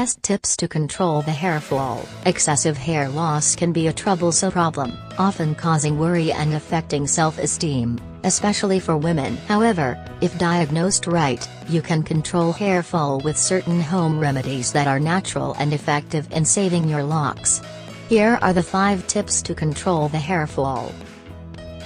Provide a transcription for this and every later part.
best tips to control the hair fall. Excessive hair loss can be a troublesome problem, often causing worry and affecting self-esteem, especially for women. However, if diagnosed right, you can control hair fall with certain home remedies that are natural and effective in saving your locks. Here are the 5 tips to control the hair fall.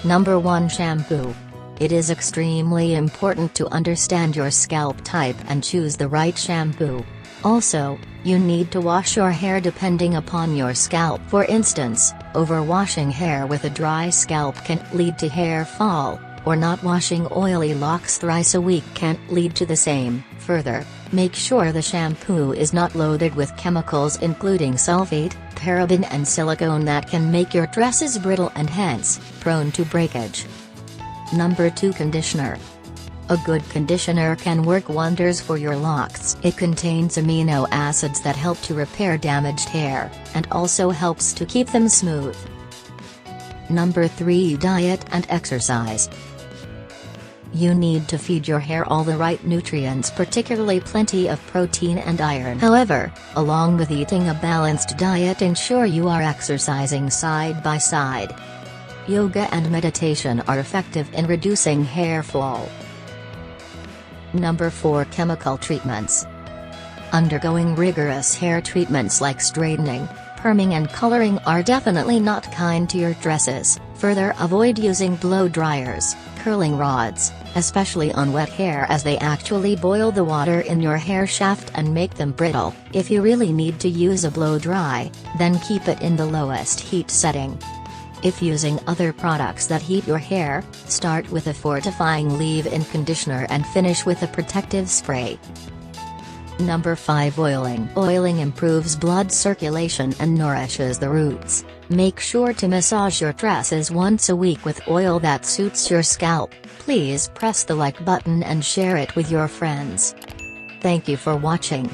Number 1. Shampoo. It is extremely important to understand your scalp type and choose the right shampoo. Also, you need to wash your hair depending upon your scalp. For instance, overwashing hair with a dry scalp can lead to hair fall, or not washing oily locks thrice a week can lead to the same. Further, make sure the shampoo is not loaded with chemicals including sulfate, paraben and silicone that can make your tresses brittle and hence, prone to breakage. Number 2. Conditioner. A good conditioner can work wonders for your locks. It contains amino acids that help to repair damaged hair, and also helps to keep them smooth. Number 3. Diet and exercise. You need to feed your hair all the right nutrients, particularly plenty of protein and iron. However, along with eating a balanced diet, ensure you are exercising side by side. Yoga and meditation are effective in reducing hair fall. Number 4. Chemical treatments. Undergoing rigorous hair treatments like straightening, perming and coloring are definitely not kind to your tresses. Further, avoid using blow dryers, curling rods, especially on wet hair, as they actually boil the water in your hair shaft and make them brittle. If you really need to use a blow dry, then keep it in the lowest heat setting. If using other products that heat your hair, start with a fortifying leave-in conditioner and finish with a protective spray. Number 5. Oiling. Oiling improves blood circulation and nourishes the roots. Make sure to massage your tresses once a week with oil that suits your scalp. Please press the like button and share it with your friends. Thank you for watching.